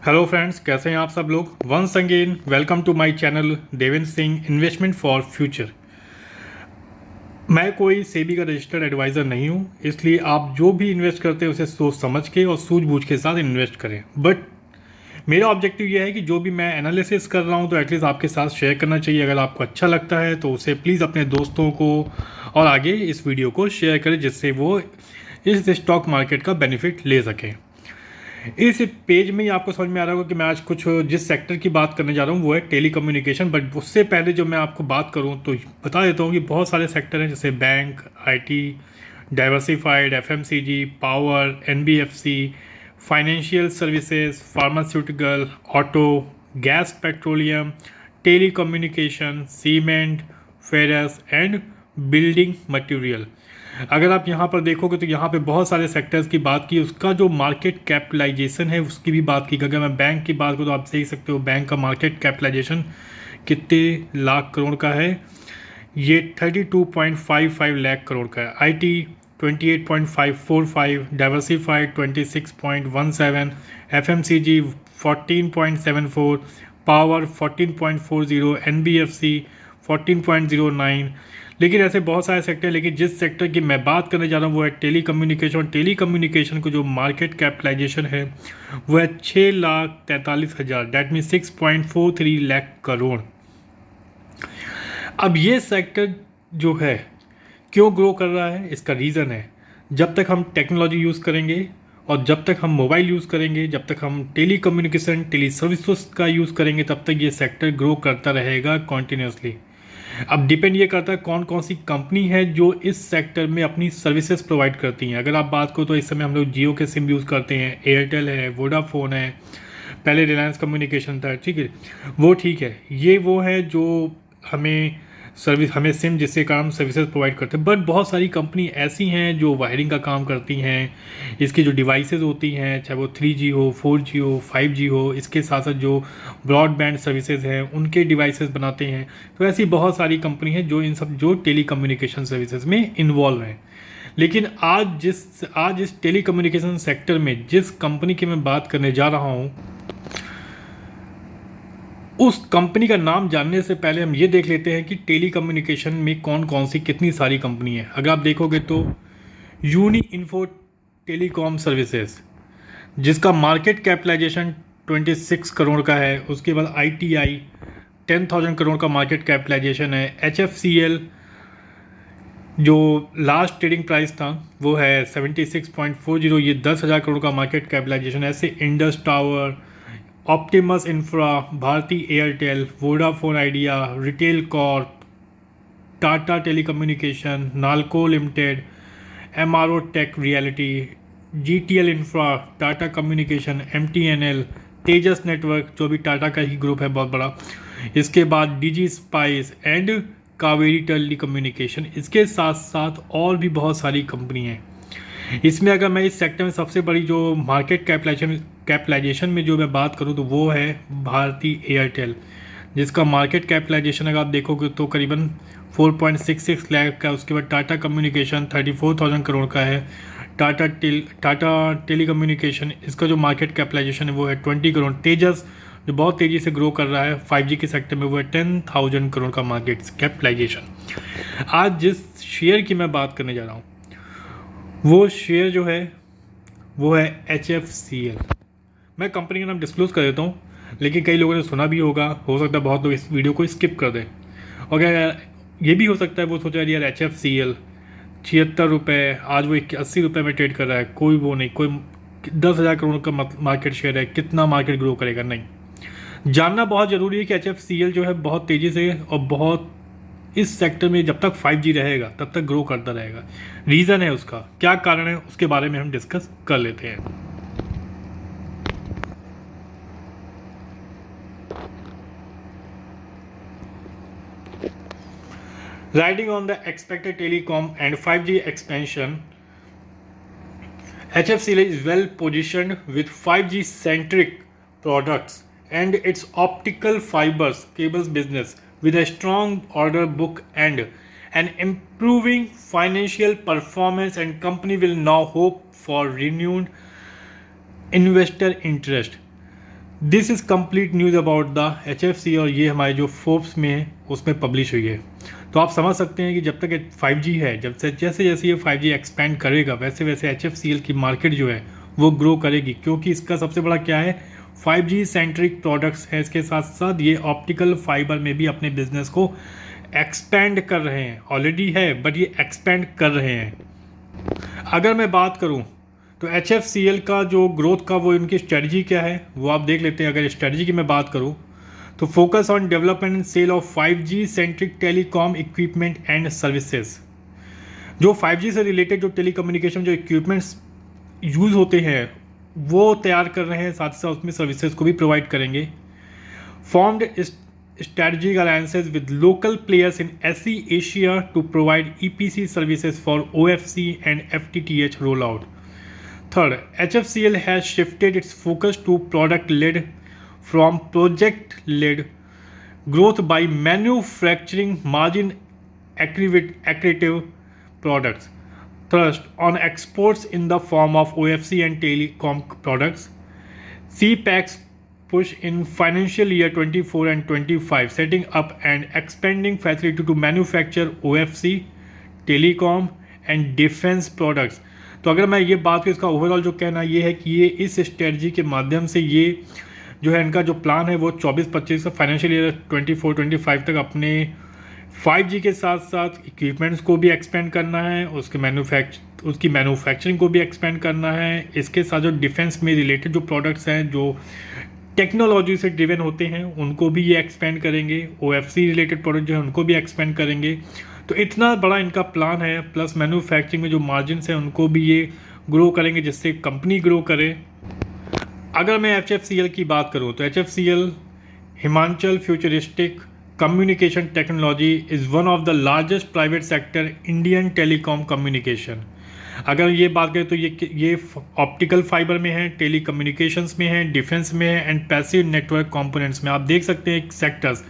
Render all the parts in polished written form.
Hello friends, कैसे हैं आप सब लोग। Once again welcome to my channel Devendra Singh investment for future. मैं कोई सेबी का रजिस्टर्ड एडवाइज़र नहीं हूं, इसलिए आप जो भी इन्वेस्ट करते हैं उसे सोच समझ के और सूझबूझ के साथ इन्वेस्ट करें। बट मेरा ऑब्जेक्टिव यह है कि जो भी मैं एनालिसिस कर रहा हूं तो एटलीस्ट आपके साथ शेयर करना चाहिए। अगर आपको अच्छा लगता है तो उसे प्लीज़ अपने दोस्तों को और आगे इस वीडियो को शेयर करें, जिससे वो इस स्टॉक मार्केट का बेनिफिट ले सकें। इस पेज में ही आपको समझ में आ रहा होगा कि मैं आज कुछ जिस सेक्टर की बात करने जा रहा हूँ वो है टेलीकम्युनिकेशन। बट उससे पहले जो मैं आपको बात करूँ तो बता देता हूँ कि बहुत सारे सेक्टर हैं, जैसे bank, IT, diversified, FMCG, power, NBFC, financial services, pharmaceutical, auto, gas, petroleum, telecommunication, cement, ferrous and building material. अगर आप यहाँ पर देखोगे तो यहाँ पे बहुत सारे सेक्टर्स की बात की, उसका जो मार्केट कैपिटलाइजेशन है उसकी भी बात की। अगर मैं बैंक की बात करूँ तो आप देख सकते हो बैंक का मार्केट कैपिटलाइजेशन कितने लाख करोड़ का है। ये 32.55 लाख करोड़ का है। IT 28.545, diversified 26.17, FMCG 14.74, power 14.40, NBFC 14.09। लेकिन ऐसे बहुत सारे सेक्टर हैं, लेकिन जिस सेक्टर की मैं बात करने जा रहा हूँ वो है टेलीकम्युनिकेशन। टेलीकम्युनिकेशन को जो मार्केट कैपिटलाइजेशन है वो है 6,43,000, डैट मीन 6.43 लाख करोड़। अब ये सेक्टर जो है क्यों ग्रो कर रहा है, इसका रीज़न है जब तक हम टेक्नोलॉजी यूज़ करेंगे और जब तक हम मोबाइल यूज़ करेंगे, जब तक हम टेली कम्युनिकेशन, टेली सर्विसेज का यूज़ करेंगे, तब तक ये सेक्टर ग्रो करता रहेगा कॉन्टीन्यूसली। अब डिपेंड ये करता है कौन कौन सी कंपनी है जो इस सेक्टर में अपनी सर्विसेज प्रोवाइड करती हैं। अगर आप बात करो तो इस समय हम लोग जियो के सिम यूज़ करते हैं, एयरटेल है, वोडाफोन है, पहले रिलायंस कम्युनिकेशन था, ठीक है, वो ठीक है। ये वो है जो हमें सिम जिससे काम सर्विसेज प्रोवाइड करते हैं। बट बहुत सारी कंपनी ऐसी हैं जो वायरिंग का काम करती हैं, इसकी जो डिवाइसेस होती हैं, चाहे वो 3G हो, 4G हो, 5G हो, इसके साथ साथ जो ब्रॉडबैंड सर्विसेज हैं उनके डिवाइसेस बनाते हैं। तो ऐसी बहुत सारी कंपनी है जो इन सब जो टेली कम्युनिकेशन सर्विसेज में इन्वॉल्व हैं। लेकिन आज इस टेली कम्युनिकेशन सेक्टर में जिस कंपनी की मैं बात करने जा रहा हूँ, उस कंपनी का नाम जानने से पहले हम ये देख लेते हैं कि टेली कम्युनिकेशन में कौन कौन सी कितनी सारी कंपनी है। अगर आप देखोगे तो यूनी इन्फो टेलीकॉम सर्विसेज, जिसका मार्केट कैपिटलाइजेशन 26 करोड़ का है। उसके बाद ITI 10,000 करोड़ का मार्केट कैपिटलाइजेशन है। HFCL जो लास्ट ट्रेडिंग प्राइस था वो है 76.40, ये 10,000 करोड़ का मार्केट कैपिटलाइजेशन है। ऐसे Indus tower, optimus infra, Bharti Airtel, Vodafone idea, retail corp, Tata telecommunication, NALCO limited, MRO tech reality, GTL infra, Tata communication, MTNL, Tejas network जो भी टाटा का ही ग्रुप है बहुत बड़ा। इसके बाद DG spice and Kaveri telecommunication. इसके साथ साथ और भी बहुत सारी कंपनी हैं। इसमें अगर मैं इस सेक्टर में सबसे बड़ी जो मार्केट कैपिटलाइजेशन में जो मैं बात करूं तो वो है भारती एयरटेल, जिसका मार्केट कैपिटलाइजेशन अगर आप देखोगे तो करीबन 4.66 लाख का है। उसके बाद टाटा कम्युनिकेशन 34,000 करोड़ का है। टाटा टेलीकम्युनिकेशन, इसका जो मार्केट कैपिटलाइजेशन है वो है 20 करोड़। तेजस जो बहुत तेज़ी से ग्रो कर रहा है 5G के सेक्टर में, वो है 10,000 करोड़ का मार्केट कैपिटलाइजेशन। आज जिस शेयर की मैं बात करने जा रहा हूँ वो शेयर जो है वो है HFCL। मैं कंपनी का नाम डिस्क्लोज कर देता हूँ, लेकिन कई लोगों ने सुना भी होगा, हो सकता है बहुत लोग इस वीडियो को स्किप कर दें। और क्या ये भी हो सकता है वो सोचा यार HFCL 76 रुपये, आज वो 80 रुपये में ट्रेड कर रहा है, कोई वो नहीं, कोई 10,000 करोड़ का मार्केट शेयर है, कितना मार्केट ग्रो करेगा। नहीं, जानना बहुत ज़रूरी है कि HFCL जो है बहुत तेज़ी से और बहुत इस सेक्टर में जब तक 5G रहेगा तब तक ग्रो करता रहेगा। रीज़न है उसका, क्या कारण है, उसके बारे में हम डिस्कस कर लेते हैं। Riding on the expected telecom and 5G expansion, HFCL is well positioned with 5G centric products and its optical fibers cables business with a strong order book and an improving financial performance, and company will now hope for renewed investor interest. This is complete news about the HFC और ये हमारे जो Forbes में है उसमें publish हुई है। तो आप समझ सकते हैं कि जब तक 5G है, जैसे जैसे ये 5G एक्सपेंड करेगा वैसे वैसे HFCL की मार्केट जो है वो ग्रो करेगी, क्योंकि इसका सबसे बड़ा क्या है, 5G सेंट्रिक प्रोडक्ट्स है। इसके साथ साथ ये ऑप्टिकल फाइबर में भी अपने बिजनेस को एक्सपेंड कर रहे हैं, ऑलरेडी है बट ये एक्सपेंड कर रहे हैं। अगर मैं बात करूं तो HFCL का जो ग्रोथ का वो इनकी स्ट्रेटजी क्या है वो आप देख लेते हैं। अगर स्ट्रेटजी की मैं बात करूं तो focus on development and sale of 5G centric telecom equipment and services. जो 5G से रिलेटेड जो टेलीकम्युनिकेशन जो इक्विपमेंट्स यूज़ होते हैं वो तैयार कर रहे हैं, साथ ही साथ उसमें सर्विसेज को भी प्रोवाइड करेंगे। Formed strategic alliances with local players in SE Asia to provide EPC services for OFC and FTTH rollout. Third, HFCL has shifted its focus to product-led from project-led growth by manufacturing margin accretive products. Thrust on exports in the form of OFC and telecom products. CPEX push in financial year 24 and 25, setting up and expanding facility to manufacture OFC, telecom and defense products. तो अगर मैं ये बात करूँ, इसका overall जो कहना ये है कि ये इस स्ट्रेटजी के माध्यम से ये जो है इनका जो प्लान है वो 24-25 का फाइनेंशियल ईयर 24-25 तक अपने 5G के साथ साथ इक्विपमेंट्स को भी एक्सपेंड करना है, उसकी मैन्युफैक्चरिंग को भी एक्सपेंड करना है। इसके साथ जो डिफेंस में रिलेटेड जो प्रोडक्ट्स हैं जो टेक्नोलॉजी से ड्रिवन होते हैं उनको भी ये एक्सपेंड करेंगे। OFC रिलेटेड प्रोडक्ट जो है उनको भी एक्सपेंड करेंगे। तो इतना बड़ा इनका प्लान है, प्लस मैन्युफैक्चरिंग में जो मार्जिन्स हैं उनको भी ये ग्रो करेंगे जिससे कंपनी ग्रो करे। अगर मैं HFCL की बात करूँ तो HFCL Himachal futuristic communication technology is one of the largest private sector Indian telecom communication. अगर ये बात करें तो ये ऑप्टिकल फाइबर में है, टेलीकम्युनिकेशंस में है, डिफेंस में है एंड पैसिव नेटवर्क कंपोनेंट्स में। आप देख सकते हैं sectors,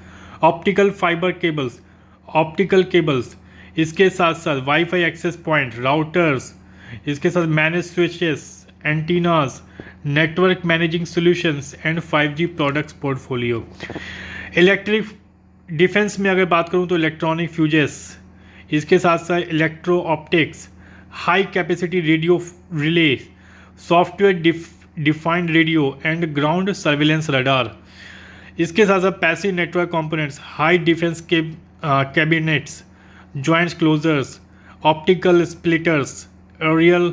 optical fibre cables, optical cables, इसके साथ साथ वाईफाई एक्सेस पॉइंट, राउटर्स, इसके साथ manage switches, antennas, network managing solutions and 5G products portfolio. Electric defence में अगर बात करूँ तो इलेक्ट्रॉनिक फ्यूजेस, इसके साथ साथ electro optics, high capacity radio relay, software defined radio and ground surveillance radar. इसके साथ साथ passive network components, high defence के cabinets, joints closures, optical splitters, aerial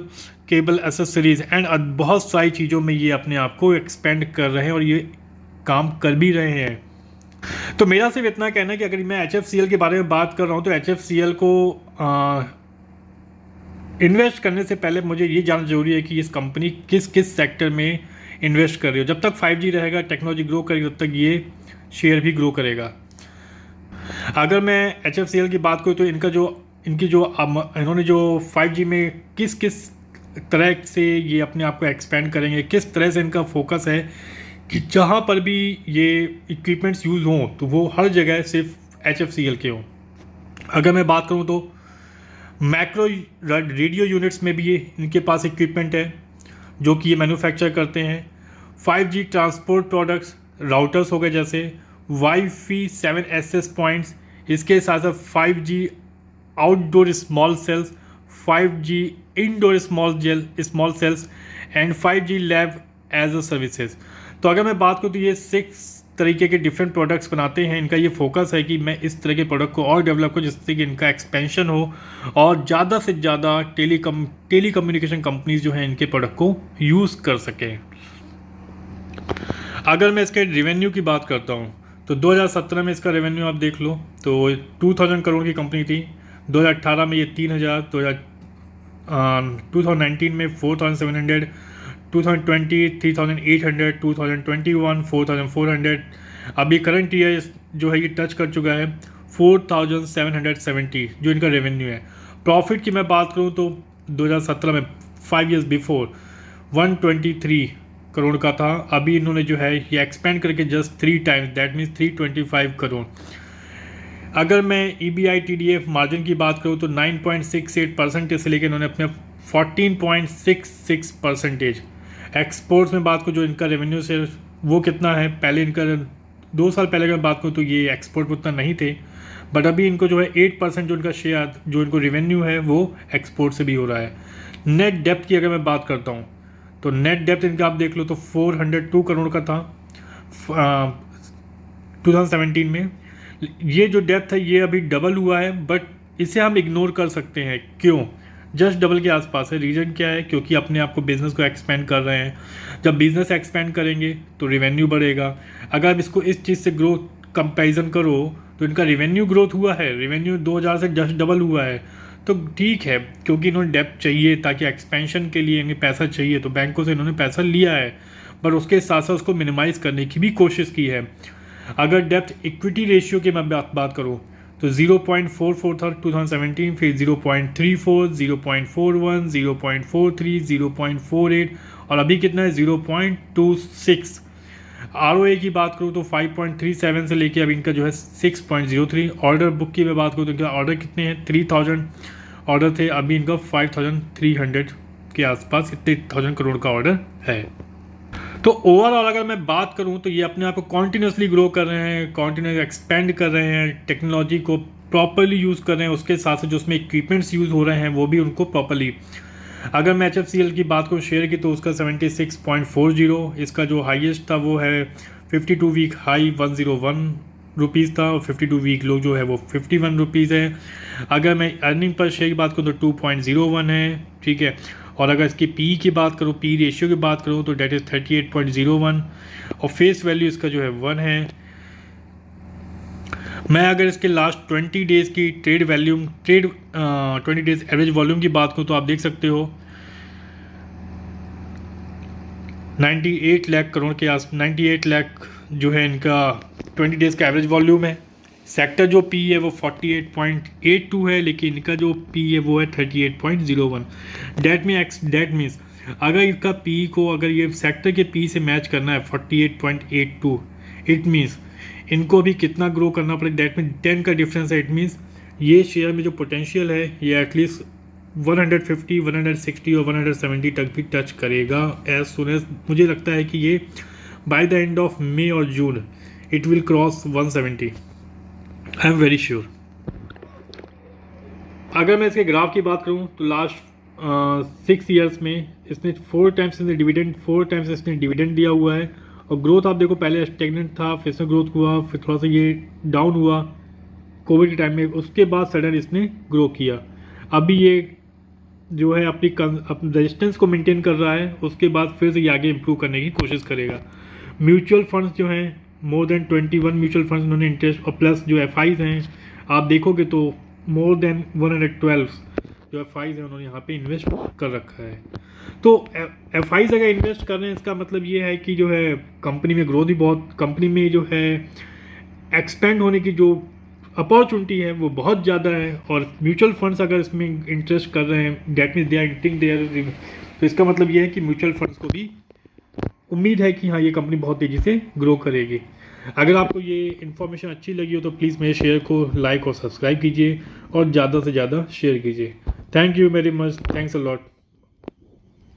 cable accessories and बहुत सारी चीज़ों में ये अपने आप को एक्सपेंड कर रहे हैं और ये काम कर भी रहे हैं। तो मेरा सिर्फ इतना कहना है कि अगर मैं HFCL के बारे में बात कर रहा हूँ तो HFCL को इन्वेस्ट करने से पहले मुझे ये जानना जरूरी है कि इस कंपनी किस किस सेक्टर में इन्वेस्ट कर रही हो। जब तक 5G रहेगा, टेक्नोलॉजी ग्रो करेगी, तब तक ये शेयर भी ग्रो करेगा। अगर मैं HFCL की बात करूँ तो इन्होंने जो 5G में किस किस तरह से ये अपने आप को एक्सपेंड करेंगे, किस तरह से इनका फोकस है कि जहाँ पर भी ये इक्विपमेंट्स यूज़ हों तो वो हर जगह सिर्फ HFCL के हों। अगर मैं बात करूँ तो मैक्रो रेडियो यूनिट्स में भी ये इनके पास इक्विपमेंट है जो कि ये मैन्युफैक्चर करते हैं। 5G ट्रांसपोर्ट प्रोडक्ट्स, राउटर्स हो गए जैसे वाईफाई 7 एक्सेस पॉइंट्स, इसके साथ साथ 5G outdoor small cells, 5G indoor small cells and 5G lab as a services. तो अगर मैं बात करूँ तो ये 6 तरीके के डिफरेंट प्रोडक्ट्स बनाते हैं। इनका ये फोकस है कि मैं इस तरह के प्रोडक्ट को और डेवलप करूँ जिससे कि इनका एक्सपेंशन हो और ज़्यादा से ज़्यादा टेलीकम्युनिकेशन कंपनीज जो हैं इनके प्रोडक्ट को यूज़ कर सकें। अगर मैं इसके रेवेन्यू की बात करता हूँ तो 2017 में इसका रेवेन्यू आप देख लो तो 2000 करोड़ की कंपनी थी। 2018 में ये 3000, 2019 में 4700, 2020 3800, 2021 4400, अभी करंट ईयर जो है ये टच कर चुका है 4770 जो इनका रेवेन्यू है। प्रॉफिट की मैं बात करूँ तो 2017 में 5 years बिफोर 123 करोड़ का था, अभी इन्होंने जो है ये एक्सपेंड करके just 3 times, that means 325 crore. अगर मैं EBITDA मार्जिन की बात करूँ तो 9.68% से लेकर इन्होंने अपने 14.66%। एक्सपोर्ट्स में बात करूँ जो इनका रेवेन्यू से वो कितना है, पहले इनका 2 साल पहले अगर मैं बात करूँ तो ये एक्सपोर्ट में उतना नहीं थे, बट अभी इनको जो है 8% जो इनका शेयर, जो इनको रेवेन्यू है वो एक्सपोर्ट से भी हो रहा है। नेट डेप्थ की अगर मैं बात करता हूँ तो नेट डेप्थ इनका आप देख लो तो 402 करोड़ का था 2017 में। ये जो डेप्थ है ये अभी डबल हुआ है, बट इसे हम इग्नोर कर सकते हैं। क्यों? जस्ट डबल के आसपास है। रीज़न क्या है? क्योंकि अपने आप को बिज़नेस को एक्सपेंड कर रहे हैं। जब बिज़नेस एक्सपेंड करेंगे तो रेवेन्यू बढ़ेगा। अगर आप इसको इस चीज़ से ग्रोथ कंपैरिजन करो तो इनका रेवेन्यू ग्रोथ हुआ है, रेवेन्यू 2000 से जस्ट डबल हुआ है, तो ठीक है, क्योंकि इन्होंने डेप्थ चाहिए ताकि एक्सपेंशन के लिए इन्हें पैसा चाहिए, तो बैंकों से इन्होंने पैसा लिया है, पर उसके साथ साथ उसको मिनिमाइज़ करने की भी कोशिश की है। अगर डेप्थ इक्विटी रेशियो की मैं बात करूँ तो 0.44 था 2017, फिर 0.34, 0.41, 0.43, 0.48 और अभी कितना है 0.26। ROA की बात करूँ तो 5.37 से लेके अभी इनका जो है 6.03। ऑर्डर बुक की मैं बात करूँ तो इनका ऑर्डर कितने हैं, 3000 ऑर्डर थे, अभी इनका 5300 के आसपास 1000 करोड़ का ऑर्डर है। तो ओवरऑल अगर मैं बात करूं तो ये अपने आप को कॉन्टिन्यूसली ग्रो कर रहे हैं, कॉन्टिन्यूस एक्सपेंड कर रहे हैं, टेक्नोलॉजी को प्रॉपरली यूज़ कर रहे हैं, उसके साथ साथ जो उसमें इक्विपमेंट्स यूज़ हो रहे हैं वो भी उनको प्रॉपरली। अगर मैं HFCL की बात करूँ शेयर की तो उसका 76.40, इसका जो हाईएस्ट था वो है 52 वीक हाई 101 रुपीज़ था, और 52 वीक लो जो है वो 51 रुपीज़ है। अगर मैं अर्निंग पर शेयर की बात करूँ तो 2.01 है, ठीक है। और अगर इसकी पी की बात करूँ, पी रेशियो की बात करूँ तो डेट इज़ 38.01 और फेस वैल्यू इसका जो है 1 है। मैं अगर इसके लास्ट 20 डेज़ की ट्रेड 20 डेज़ एवरेज वॉल्यूम की बात करूँ तो आप देख सकते हो 98 लाख करोड़ के 98 लाख जो है इनका 20 डेज़ का एवरेज वॉल्यूम है। सेक्टर जो पी है वो 48.82 है, लेकिन इनका जो पी है वो है 38.01। डेट मीन्स अगर इनका पी को अगर ये सेक्टर के पी से मैच करना है 48.82, इट मीन्स इनको अभी कितना ग्रो करना पड़ेगा, डेट में 10 का डिफरेंस है। इट मीन्स ये शेयर में जो पोटेंशियल है ये एटलीस्ट 150, 160 और 170 तक भी टच करेगा एज सुन एज मुझे लगता है कि ये by the end of May और June it will cross 170, I am very sure. अगर मैं इसके ग्राफ की बात करूं तो लास्ट 6 ईयर्स में इसने 4 टाइम्स इसने डिविडेंड दिया हुआ है। और ग्रोथ आप देखो, पहले स्टेगनेंट था, फिर से ग्रोथ हुआ, फिर थोड़ा सा ये डाउन हुआ कोविड के टाइम में, उसके बाद सडन इसने ग्रो किया। अभी ये जो है अपनी रेजिस्टेंस को मेंटेन कर रहा है, उसके बाद फिर से ये आगे इम्प्रूव करने की कोशिश करेगा। म्यूचुअल फंड्स जो हैं मोर देन 21 म्यूचुअल फंड्स उन्होंने इंटरेस्ट, और प्लस जो FIs हैं आप देखोगे तो मोर देन 112 जो FIs हैं उन्होंने यहाँ पे इन्वेस्ट कर रखा है। तो FIs अगर इन्वेस्ट कर रहे हैं इसका मतलब ये है कि जो है कंपनी में ग्रोथ भी बहुत, कंपनी में जो है एक्सपेंड होने की जो अपॉर्चुनिटी है वो बहुत ज़्यादा है। और म्यूचुअल फंड्स अगर इसमें इंटरेस्ट कर रहे हैं that mean they are entering there, तो इसका मतलब ये है कि म्यूचुअल फंड्स को भी उम्मीद है कि हाँ ये कंपनी बहुत तेज़ी से ग्रो करेगी। अगर आपको ये इन्फॉर्मेशन अच्छी लगी हो तो प्लीज़ मेरे शेयर को लाइक और सब्सक्राइब कीजिए और ज़्यादा से ज़्यादा शेयर कीजिए। Thank you very much, thanks a lot.